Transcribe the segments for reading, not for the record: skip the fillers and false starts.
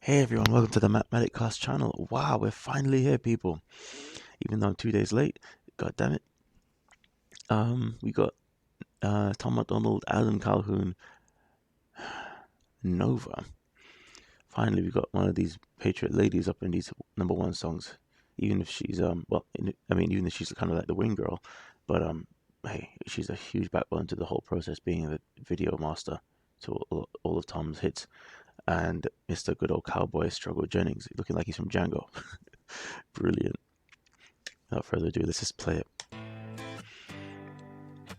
Hey everyone, welcome to the MatMadik cast channel. Wow, we're finally here, people. Even though I'm 2 days late, god damn it. We got Tom MacDonald, Adam Calhoun, Nova. Finally, we got one of these Patriot ladies up in these #1 songs. Even if she's even if she's kind of like the wing girl, but hey, she's a huge backbone to the whole process, being the video master to all of Tom's hits. And Mr. Good Old Cowboy Struggle Jennings, looking like he's from Django. Brilliant. Without further ado, let's just play it.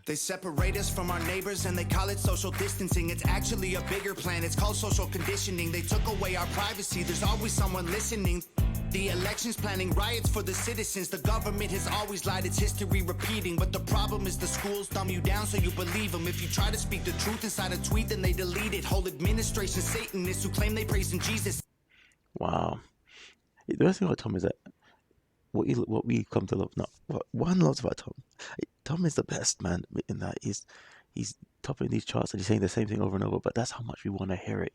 They separate us from our neighbors and they call it social distancing. It's actually a bigger plan, it's called social conditioning. They took away our privacy, there's always someone listening. The elections planning riots for the citizens. The government has always lied, it's history repeating. But the problem is the schools dumb you down so you believe them. If you try to speak the truth inside a tweet, then they delete it. Whole administration Satanists who claim they praise in Jesus. Wow. The best thing about Tom is that what we come to love, what one loves about Tom. Tom is the best, man, in that he's topping these charts and he's saying the same thing over and over, but that's how much we want to hear it.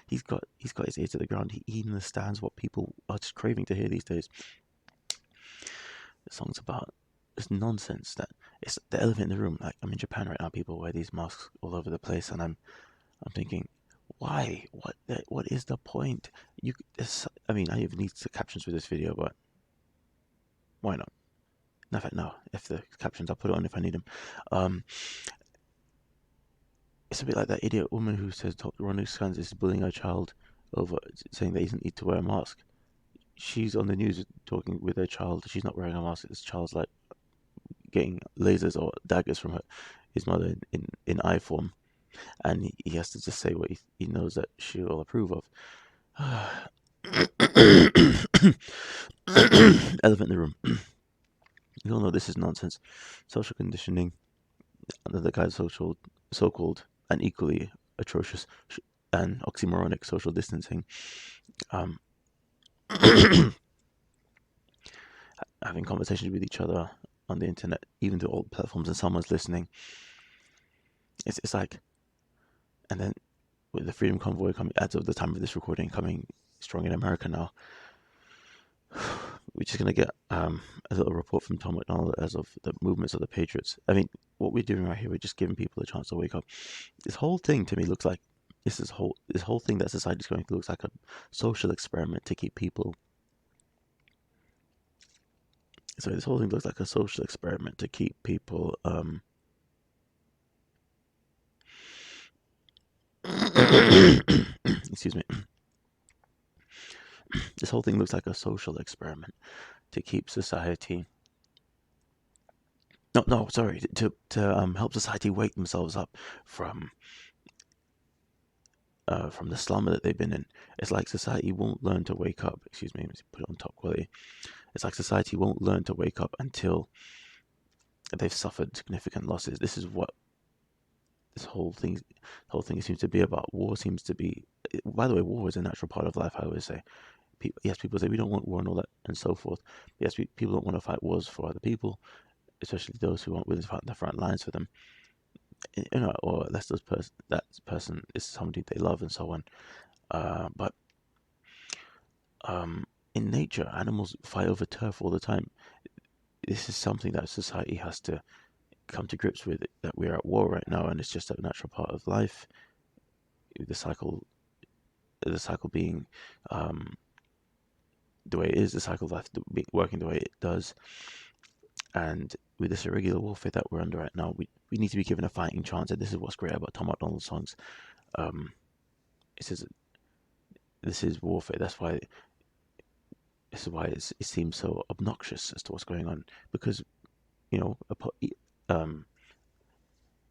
He's got his ear to the ground. He understands what people are just craving to hear these days. The song's about this nonsense that it's the elephant in the room. Like, I'm in Japan right now, people wear these masks all over the place, and I'm thinking, why? What is the point? I even need the captions for this video, but why not? In fact, no. If the captions, I'll put it on if I need them. It's a bit like that idiot woman who says Ron Scans is bullying her child over saying that he doesn't need to wear a mask. She's on the news talking with her child. She's not wearing a mask. This child's like getting lasers or daggers from his mother in eye form, and he has to just say what he knows that she will approve of. Elephant in the room. You all know this is nonsense. Social conditioning, another guy's so-called and equally atrocious and oxymoronic social distancing. Having conversations with each other on the internet, even to all platforms, and someone's listening. It's like, and then with the Freedom Convoy coming, as of the time of this recording, coming strong in America now, we're just going to get a little report from Tom MacDonald as of the movements of the Patriots. I mean, what we're doing right here, we're just giving people a chance to wake up. This whole thing to me looks like this whole thing that society's going through looks like a social experiment to keep people. So this whole thing looks like a social experiment to keep people excuse me. This whole thing looks like a social experiment to keep society. To help society wake themselves up from the slumber that they've been in. It's like society won't learn to wake up. Excuse me, let's put it on top quality. It's like society won't learn to wake up until they've suffered significant losses. This is what this whole thing seems to be about. War seems to be. By the way, war is a natural part of life. I always say. People say we don't want war and all that and so forth. Yes, people don't want to fight wars for other people, especially those who aren't willing to fight the front lines for them. Or unless that person is somebody they love and so on. But in nature, animals fight over turf all the time. This is something that society has to come to grips with, that we're at war right now, and it's just a natural part of life. The cycle being the way it is, the cycle of life working the way it does. And with this irregular warfare that we're under right now, we need to be given a fighting chance. And this is what's great about Tom MacDonald's songs. This is warfare. This is why it seems so obnoxious as to what's going on, because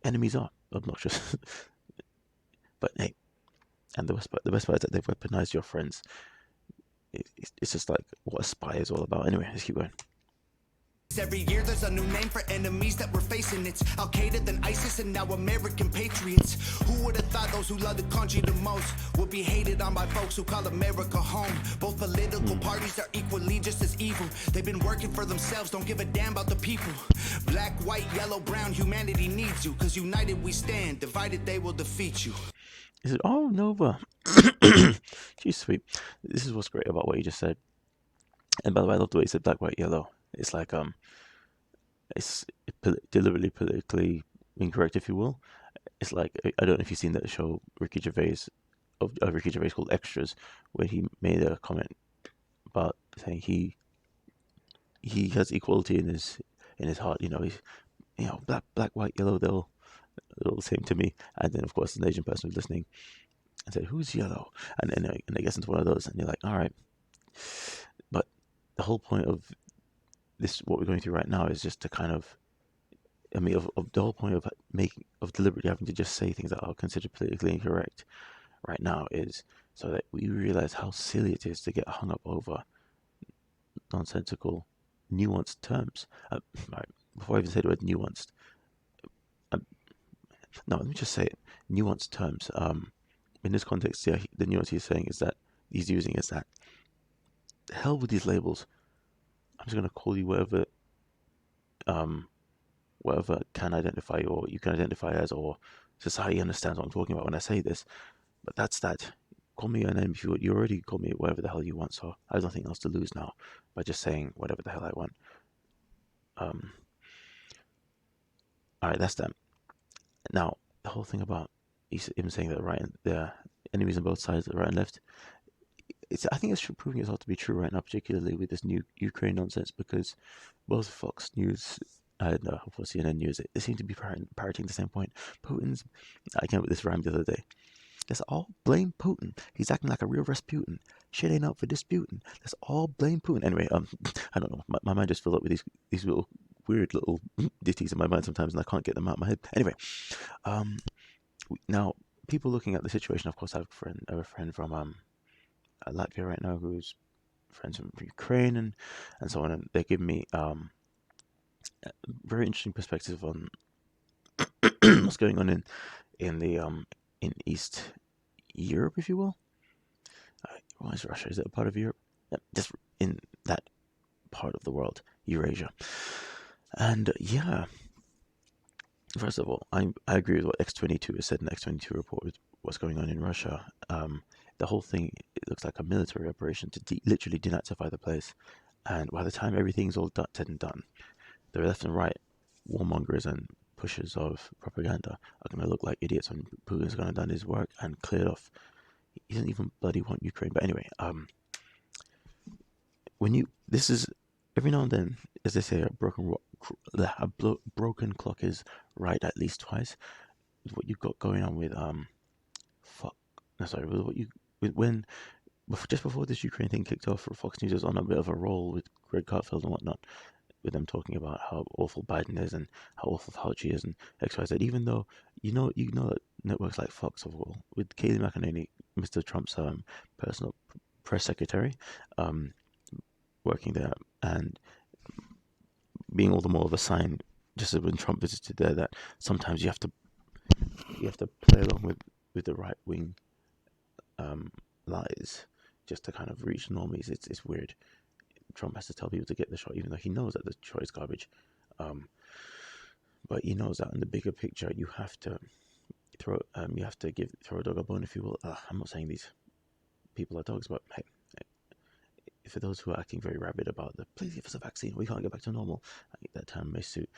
enemies are obnoxious. But hey, and the best part is that they've weaponized your friends. It's just like what a spy is all about. Anyway, let's keep going. Every year there's a new name for enemies that we're facing. It's Al-Qaeda, then ISIS, and now American patriots. Who would have thought those who love the country the most would be hated on by folks who call America home? Both political parties are equally just as evil. They've been working for themselves, don't give a damn about the people. Black, white, yellow, brown, humanity needs you. Cause united we stand, divided they will defeat you. He said, "Oh, Nova, she's sweet." This is what's great about what you just said. And by the way, I love the way you said black, white, yellow. It's like it's deliberately politically incorrect, if you will. It's like I don't know if you've seen that show Ricky Gervais of Ricky Gervais called Extras, where he made a comment about saying he has equality in his heart. He's black, white, yellow. They're all the same to me. And then of course an Asian person was listening and said, "Who's yellow?" And they gets into one of those, and you're like, "All right." But the whole point of this, what we're going through right now, is just to kind of, I mean, of the whole point of deliberately having to just say things that are considered politically incorrect right now is so that we realize how silly it is to get hung up over nonsensical, nuanced terms. Right, before I even say the word nuanced, um, no, let me just say it. Nuanced terms. In this context, yeah, the nuance he's saying is that he's using is that the hell with these labels. I'm just gonna call you um, whatever can identify you or you can identify as, or society understands what I'm talking about when I say this. But that's that. Call me your name if you would. You already call me whatever the hell you want, so I have nothing else to lose now by just saying whatever the hell I want. Um, all right, that's that. Now, the whole thing about him saying that right, the enemies on both sides, the right and left, I think it's proving itself to be true right now, particularly with this new Ukraine nonsense, because both Fox News and of course CNN News, they seem to be parroting the same point. I came up with this rhyme the other day. Let's all blame Putin. He's acting like a real Rasputin. Shit ain't up for disputing. Let's all blame Putin. Anyway, I don't know. My mind just filled up with these little weird little ditties in my mind sometimes, and I can't get them out of my head. Anyway, um, now people looking at the situation. Of course, I have a friend from Latvia right now who's friends from Ukraine and so on, and they give me very interesting perspective on what's going on in the in East Europe, if you will. Why is Russia? Is it a part of Europe? Yeah, just in that part of the world, Eurasia. And yeah, first of all, I agree with what X-22 has said in the X-22 report with what's going on in Russia. The whole thing, it looks like a military operation to literally denazify the place. And by the time everything's all said and done, the left and right warmongers and pushers of propaganda are going to look like idiots when Putin's going to done his work and cleared off. He doesn't even bloody want Ukraine. But anyway, this is every now and then, as they say, broken clock is right at least twice. What you've got going on with fuck, no, sorry, with what you with when just before this Ukraine thing kicked off, Fox News was on a bit of a roll with Greg Cartfield and whatnot, with them talking about how awful Biden is and how awful Fauci is and X Y Z. Even though you know that networks like Fox of all with Kayleigh McEnany, Mr. Trump's personal press secretary, um, working there and being all the more of a sign, just as when Trump visited there, that sometimes you have to play along with the right wing lies just to kind of reach normies. It's weird. Trump has to tell people to get the shot, even though he knows that the shot is garbage. Um, but he knows that in the bigger picture, you have to throw a dog a bone, if you will. I'm not saying these people are dogs, but hey, for those who are acting very rabid about please give us a vaccine, we can't get back to normal, I think that term may suit.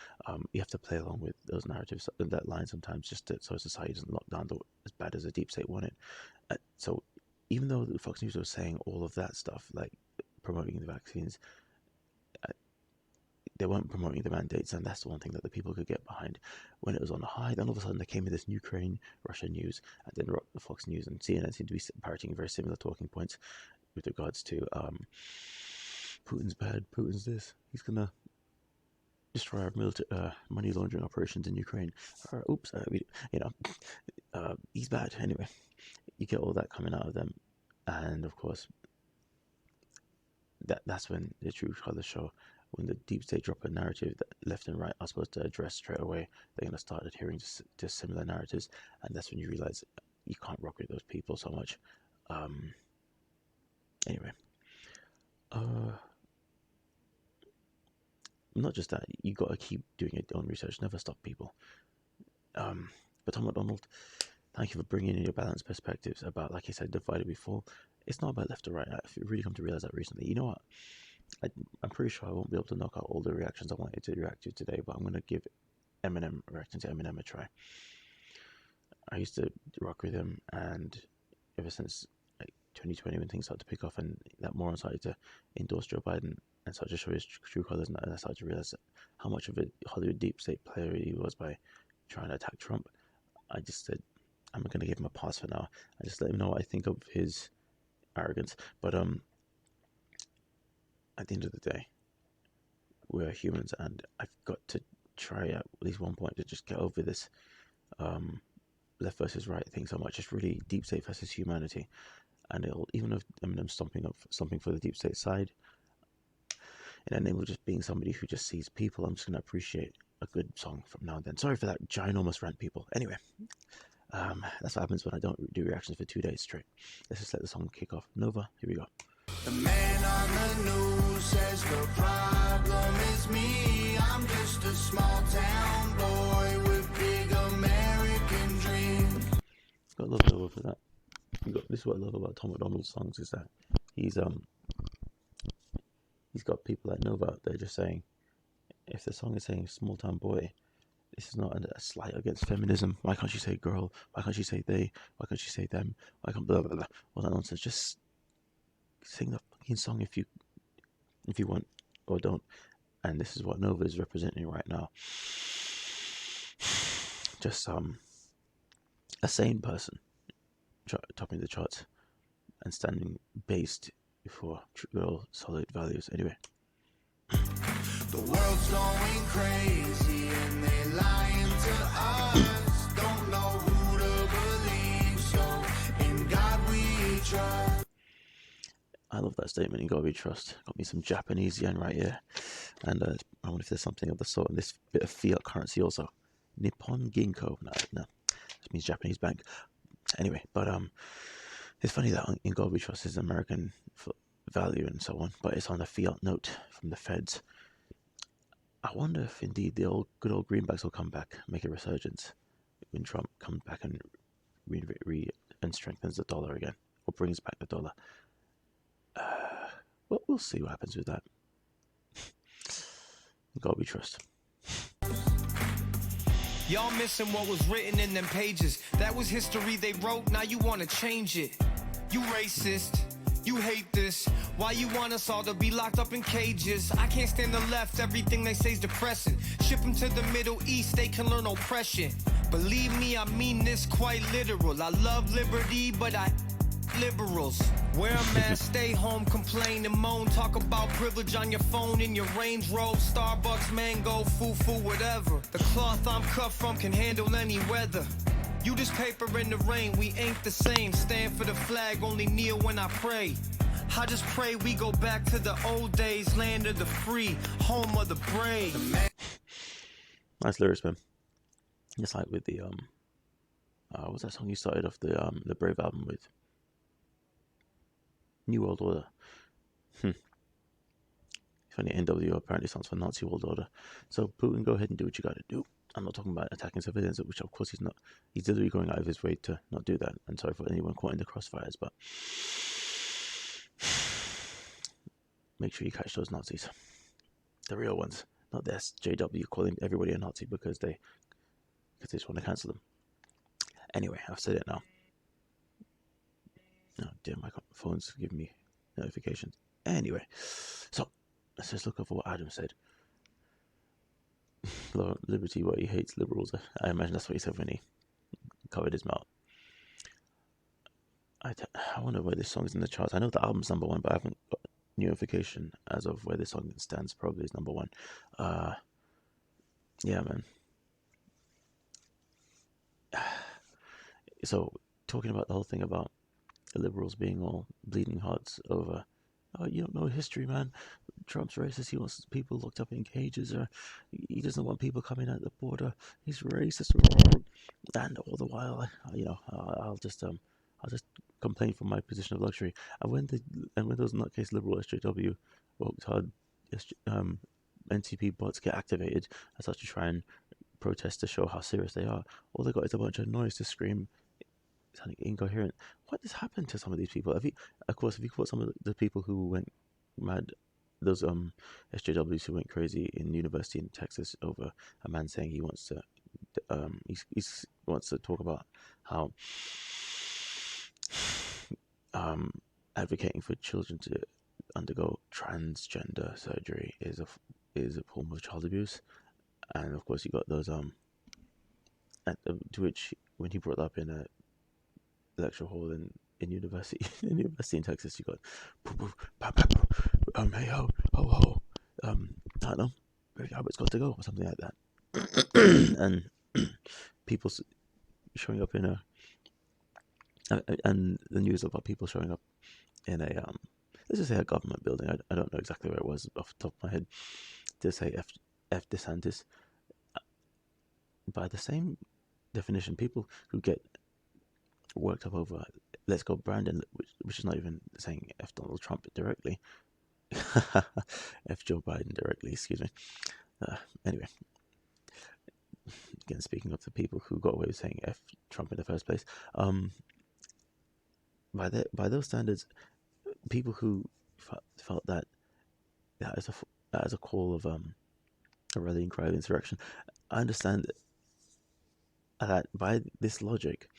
You have to play along with those narratives, that line sometimes, just so society doesn't lock down as bad as the deep state wanted. So even though the Fox News was saying all of that stuff, like promoting the vaccines, they weren't promoting the mandates, and that's the one thing that the people could get behind when it was on the high. Then all of a sudden, there came in this Ukraine, Russia news, and then the Fox News and CNN seem to be parroting very similar talking points with regards to Putin's bad, Putin's this, he's gonna destroy our money laundering operations in Ukraine. Oops, he's bad. Anyway, you get all that coming out of them, and of course, that's when the true colors show. When the deep state drop a narrative that left and right are supposed to address straight away, they're gonna start adhering to similar narratives, and that's when you realize you can't rock with those people so much. Anyway, not just that, you got to keep doing your own research, never stop people. But Tom MacDonald, thank you for bringing in your balanced perspectives about, like you said, divided we fall. It's not about left or right. I've really come to realize that recently. You know what? I'm pretty sure I won't be able to knock out all the reactions I wanted to react to today, but I'm going to give Eminem, reacting to Eminem, a try. I used to rock with him, and ever since like 2020, when things started to pick off and that moron started to endorse Joe Biden and started to show his true colors, and I started to realize how much of a Hollywood deep state player he was by trying to attack Trump, I just said, I'm going to give him a pass for now. I just let him know what I think of his arrogance. But at the end of the day, we're humans, and I've got to try at least one point to just get over this left versus right thing so much. It's really deep state versus humanity, and it'll, even if Eminem stomping for the deep state side, in the name of just being somebody who just sees people, I'm just going to appreciate a good song from now and then. Sorry for that ginormous rant, people. Anyway, that's what happens when I don't do reactions for 2 days straight. Let's just let the song kick off. Nova, here we go. The man on the news says the problem is me. I'm just a small town boy with big American dreams. Got a little over for that. This is what I love about Tom MacDonald's songs, is that he's got people like Nova out there just saying, if the song is saying small town boy, this is not a slight against feminism. Why can't you say girl? Why can't you say they? Why can't you say them? Why can't blah blah blah? All that nonsense. Just sing the fucking song if you want, or don't. And this is what Nova is representing right now. Just a sane person topping the charts and standing based for real solid values. Anyway. The world's going crazy and they lying to us. Don't know who to believe, so in God we trust. I love that statement, in God we trust. Got me some Japanese yen right here. And I wonder if there's something of the sort in this bit of fiat currency also. Nippon Ginko. No. This means Japanese bank. Anyway, but it's funny that in God we trust is American value and so on, but it's on a fiat note from the feds. I wonder if indeed the good old greenbacks will come back, make a resurgence when Trump comes back and and strengthens the dollar again, or brings back the dollar. Well, we'll see what happens with that. God we trust. Y'all missing what was written in them pages. That was history they wrote, now you want to change it. You racist. You hate this. Why you want us all to be locked up in cages? I can't stand the left, everything they say is depressing. Ship them to the Middle East, they can learn oppression. Believe me, I mean this quite literal. I love liberty, but I liberals. Wear a mask, stay home, complain and moan. Talk about privilege on your phone in your Range Rover, Starbucks, mango, foo-foo, whatever. The cloth I'm cut from can handle any weather. You just paper in the rain, we ain't the same. Stand for the flag, only kneel when I pray. I just pray we go back to the old days, land of the free, home of the brave. Nice lyrics, man. Just like with the what's that song you started off the Brave album with? New World Order. Funny, NWO apparently stands for Nazi World Order. So Putin, go ahead and do what you got to do. I'm not talking about attacking civilians, which of course he's not. He's literally going out of his way to not do that. And sorry for anyone caught in the crossfires, but make sure you catch those Nazis, the real ones, not this JW calling everybody a Nazi because they just want to cancel them. Anyway, I've said it now. Oh dear, my phone's giving me notifications. Anyway, so let's just look over what Adam said. Liberty, what he hates liberals. I imagine that's what he said when he covered his mouth. I wonder where this song is in the charts. I know the album's number one, but I haven't got notification as of where this song stands. Probably is number one. Yeah, man. So talking about the whole thing about the liberals being all bleeding hearts over, oh, you don't know history, man. Trump's racist. He wants people locked up in cages, or he doesn't want people coming at the border. He's racist. And all the while, I'll just complain from my position of luxury. And when those nutcase liberal SJW worked hard, NTP bots get activated and start to try and protest to show how serious they are, all they got is a bunch of noise to scream sounding incoherent. What has happened to some of these people? Have you caught some of the people who went mad? Those SJWs who went crazy in university in Texas over a man saying he wants to he wants to talk about how advocating for children to undergo transgender surgery is a form of child abuse. And of course you got those to which when he brought up in a lecture hall in university in Texas, you got hey ho I don't know, how it's got to go or something like that. And people showing up in a and the news about people showing up in a let's just say a government building. I don't know exactly where it was off the top of my head, to say F DeSantis. By the same definition, people who get worked up over "Let's Go Brandon," which is not even saying F Donald Trump directly, F Joe Biden directly. Excuse me. Anyway, again, speaking of the people who got away with saying F Trump in the first place, by those standards, people who felt that as a call of a rallying cry of insurrection, I understand that by this logic,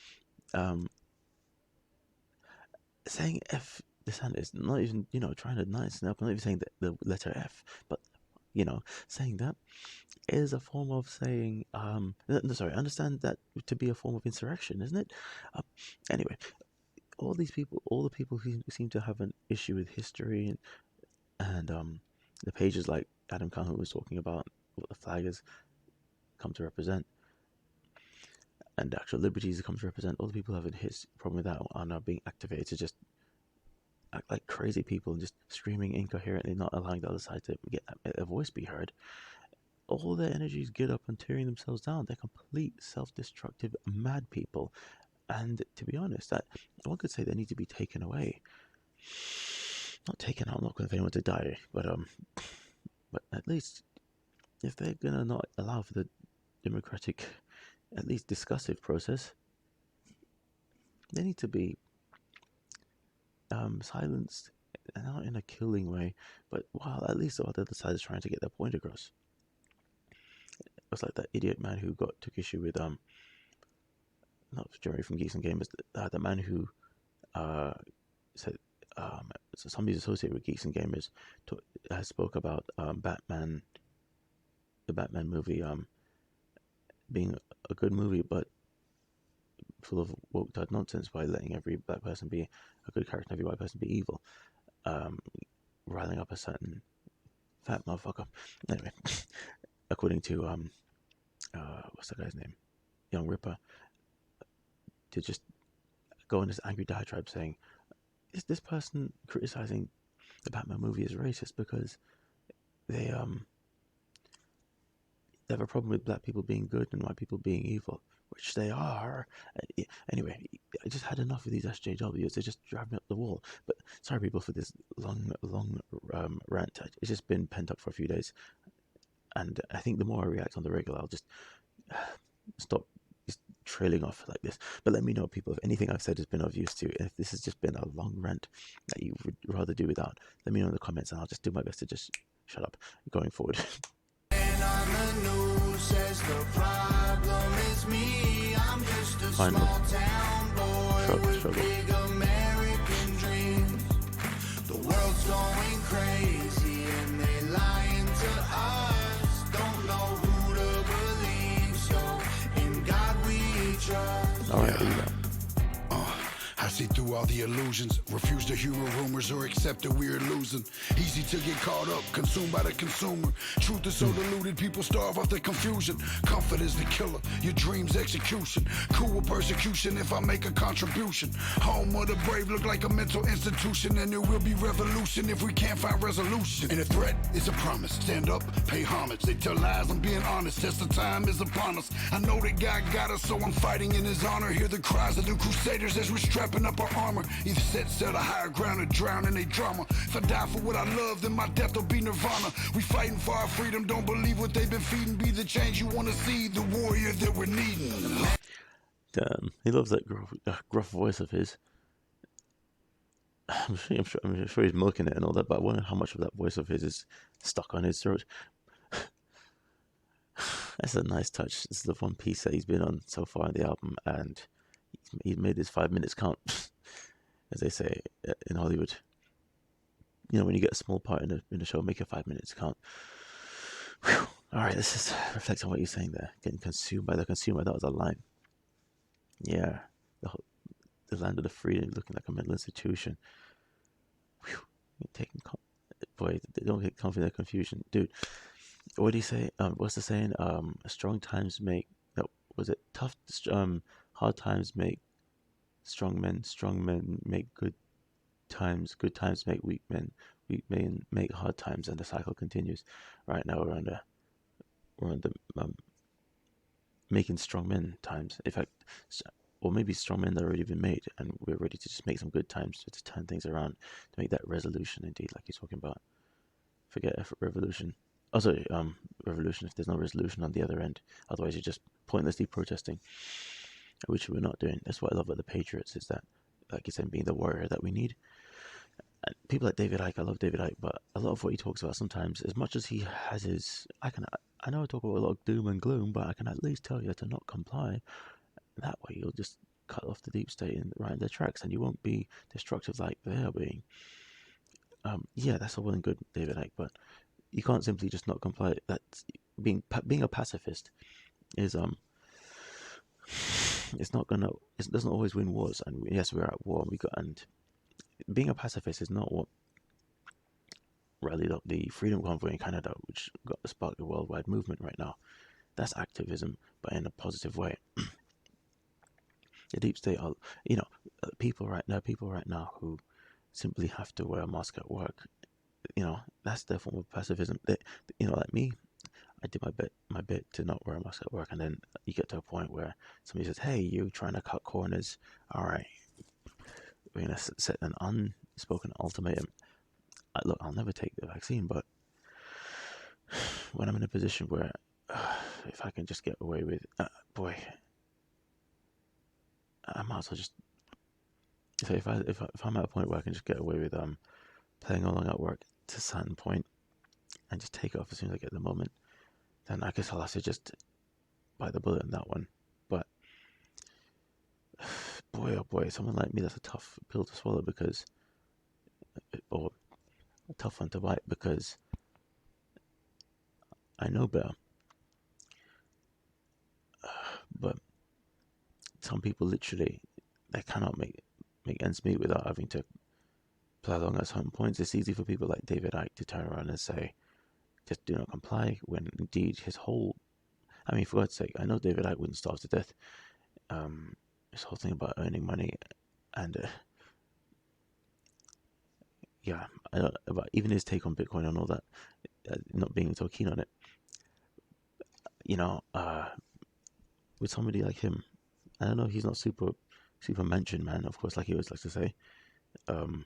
saying F DeSantis, not even trying to nice up, not even saying the letter F, but saying that is a form of saying sorry, I understand that to be a form of insurrection, isn't it? Anyway, all the people who seem to have an issue with history and the pages like Adam Calhoun was talking about what the flag has come to represent and actual liberties it comes to represent, all the people who have a problem with that are now being activated to just act like crazy people and just screaming incoherently, not allowing the other side to get a voice be heard. All their energies get up and tearing themselves down. They're complete self-destructive mad people. And to be honest, that one could say they need to be taken away. Not taken out, I'm not going to say anyone to die, but at least if they're gonna not allow for the democratic, at least discussive process, they need to be silenced, and not in a killing way, but while at least the other side is trying to get their point across. It was like that idiot man who took issue with not Jeremy from Geeks and Gamers, the man who said so somebody's associated with Geeks and Gamers spoke about Batman, the Batman movie being a good movie but full of woke type nonsense by letting every black person be a good character and every white person be evil, riling up a certain fat motherfucker. Anyway, according to what's that guy's name, Young Ripper, to just go on this angry diatribe saying, is this person criticizing the Batman movie is racist because they have a problem with black people being good and white people being evil, which they are. Anyway, I just had enough of these SJWs. They just drive me up the wall. But sorry, people, for this long rant. It's just been pent up for a few days, and I think the more I react on the regular, I'll just stop just trailing off like this. But let me know, people, if anything I've said has been of use to you. If this has just been a long rant that you would rather do without, let me know in the comments, and I'll just do my best to just shut up going forward. On the news says the problem is me. I'm just a small town boy with big American dreams. The world's going crazy and they lying to us. Don't know who to believe, so in God we trust. All right, here we go. I see through all the illusions, refuse to hear rumors or accept that we're losing. Easy to get caught up, consumed by the consumer. Truth is so diluted, people starve off the confusion. Comfort is the killer, your dreams execution. Cool with persecution if I make a contribution. Home of the brave look like a mental institution, and there will be revolution if we can't find resolution. And a threat is a promise, stand up, pay homage. They tell lies, I'm being honest, test the time is upon us. I know that God got us, so I'm fighting in his honor. Hear the cries of the crusaders as we're strapping up our armor. Either set a higher ground or drown in a drama. If I die for what I love, then my death will be nirvana. We fighting for our freedom, don't believe what they've been feeding. Be the change you want to see, the warrior that we're needing. He loves that gruff voice of his. I'm sure he's milking it and all that, but I wonder how much of that voice of his is stuck on his throat. That's a nice touch. This is the one piece that he's been on so far in the album, and he's made his 5 minutes count, as they say in Hollywood. You know, when you get a small part in a show, make your 5 minutes count. Whew. All right, let's just reflect on what you're saying there. Getting consumed by the consumer. That was a line. Yeah, the land of the free, looking like a mental institution. Whew. Taking boy, they don't get comfy in their confusion, dude. What do you say? What's the saying? Strong times make. No, was it tough? Hard times make strong men. Strong men make good times. Good times make weak men. Weak men make hard times, and the cycle continues. Right now we're on the making strong men times. In fact, or maybe strong men that already been made, and we're ready to just make some good times to turn things around, to make that resolution indeed, like he's talking about. Forget effort revolution. Also, revolution if there's no resolution on the other end. Otherwise, you're just pointlessly protesting, which we're not doing. That's what I love about the Patriots, is that, like you said, being the warrior that we need. And people like David Icke, I love David Icke, but a lot of what he talks about sometimes, as much as he has his, I know I talk about a lot of doom and gloom, but I can at least tell you to not comply. That way, you'll just cut off the deep state and right in their tracks, and you won't be destructive like they are being. Yeah, that's all well and good, David Icke, but you can't simply just not comply. That's being a pacifist is it's not gonna, it doesn't always win wars, and yes, we're at war, and being a pacifist is not what rallied up the Freedom Convoy in Canada, which sparked a worldwide movement right now. That's activism, but in a positive way. The deep state are, people right now who simply have to wear a mask at work. That's their form of pacifism. Like me, I did my bit to not wear a mask at work, and then you get to a point where somebody says, "Hey, you trying to cut corners? All right, we're gonna set an unspoken ultimatum." Look, I'll never take the vaccine, but when I'm in a position where if I can just get away with, boy, I might as well just. So if I'm at a point where I can just get away with playing along at work to a certain point and just take it off as soon as I get the moment, then I guess I'll have to just bite the bullet on that one. But boy, oh boy, someone like me, that's a tough pill to swallow, because, or a tough one to bite, because I know better. But some people literally, they cannot make ends meet without having to play along at some points. It's easy for people like David Icke to turn around and say, just do not comply, when indeed his whole, for God's sake, I know David Icke wouldn't starve to death. His whole thing about earning money, and yeah, about even his take on Bitcoin and all that, not being so keen on it. With somebody like him, I don't know, he's not super mansion man, of course, like he always likes to say. But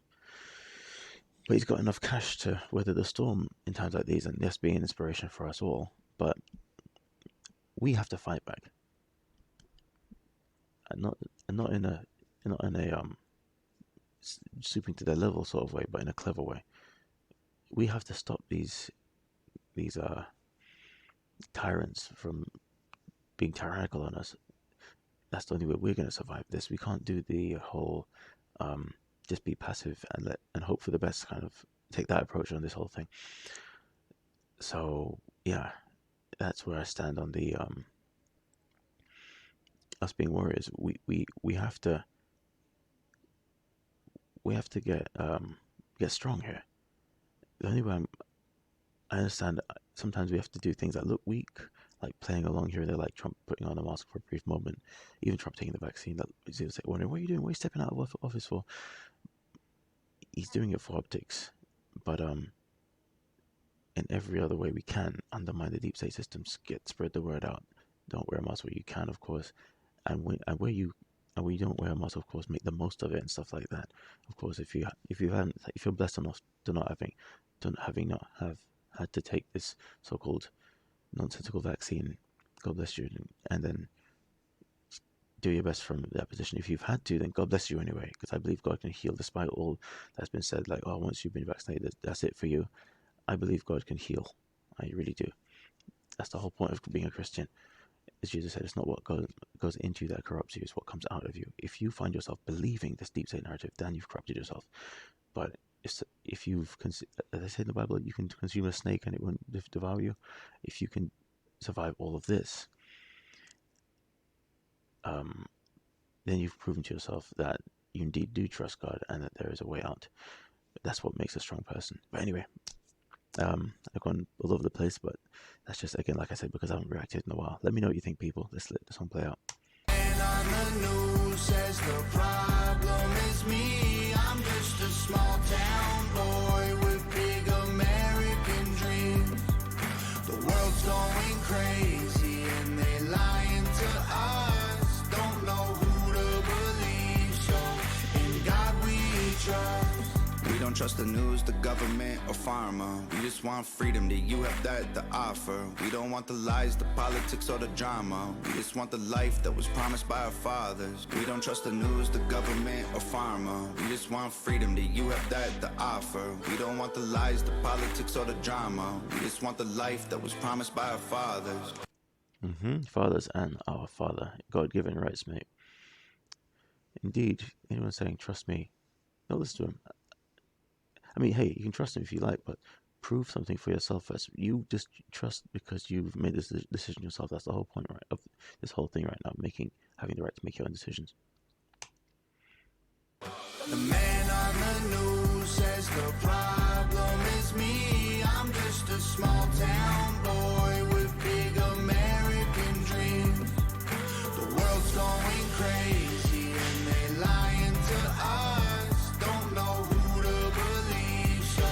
he's got enough cash to weather the storm in times like these, and yes, being an inspiration for us all. But we have to fight back, and not in a stooping to their level sort of way, but in a clever way. We have to stop these tyrants from being tyrannical on us. That's the only way we're going to survive this. We can't do the whole just be passive and hope for the best, kind of take that approach on this whole thing. So yeah, that's where I stand on the us being warriors. We have to get strong here. The only way I understand, sometimes we have to do things that look weak, like playing along here and there, like Trump putting on a mask for a brief moment, even Trump taking the vaccine. That is like, wondering, what are you doing? What are you stepping out of office for? He's doing it for optics, but in every other way we can, undermine the deep state systems, spread the word out. Don't wear a mask where you can, of course, and where you don't wear a mask, of course, make the most of it and stuff like that. Of course, if you're blessed enough to not have had to take this so-called nonsensical vaccine, God bless you, and then do your best from that position. If you've had to, then God bless you anyway, because I believe God can heal despite all that's been said. Like, oh, once you've been vaccinated, that's it for you. I believe God can heal. I really do. That's the whole point of being a Christian. As Jesus said, it's not what goes into you that corrupts you, it's what comes out of you. If you find yourself believing this deep state narrative, then you've corrupted yourself. But if you've, as I say in the Bible, you can consume a snake and it won't devour you. If you can survive all of this, then you've proven to yourself that you indeed do trust God and that there is a way out. That's what makes a strong person. But anyway, I've gone all over the place, but that's just, again, like I said, because I haven't reacted in a while. Let me know what you think, people. Let's let this one play out. And on the news says the problem is me. I'm just a small town boy with big American dreams. The world's going crazy and they lying to us. Don't know who to believe, so in God we trust. We don't trust the news, the government, or pharma. We just want freedom, do you have that to offer? We don't want the lies, the politics, or the drama. We just want the life that was promised by our fathers. We don't trust the news, the government, or pharma. We just want freedom, do you have that to offer? We don't want the lies, the politics, or the drama. We just want the life that was promised by our fathers. Fathers and our Father. God-given rights, mate. Indeed, anyone saying, trust me, don't listen to him. I mean, hey, you can trust him if you like, but prove something for yourself first. You just trust because you've made this decision yourself. That's the whole point, right, of this whole thing right now, having the right to make your own decisions. The man on the news says the problem is me. I'm just a small town boy with big American dreams. The world's going crazy and they lying to us. Don't know who to believe, so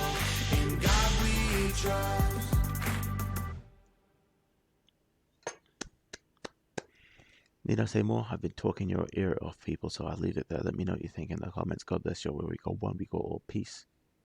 in God we trust. Need I say more? I've been talking your ear off, people, so I'll leave it there. Let me know what you think in the comments. God bless you. Where we go one, we go all. Peace.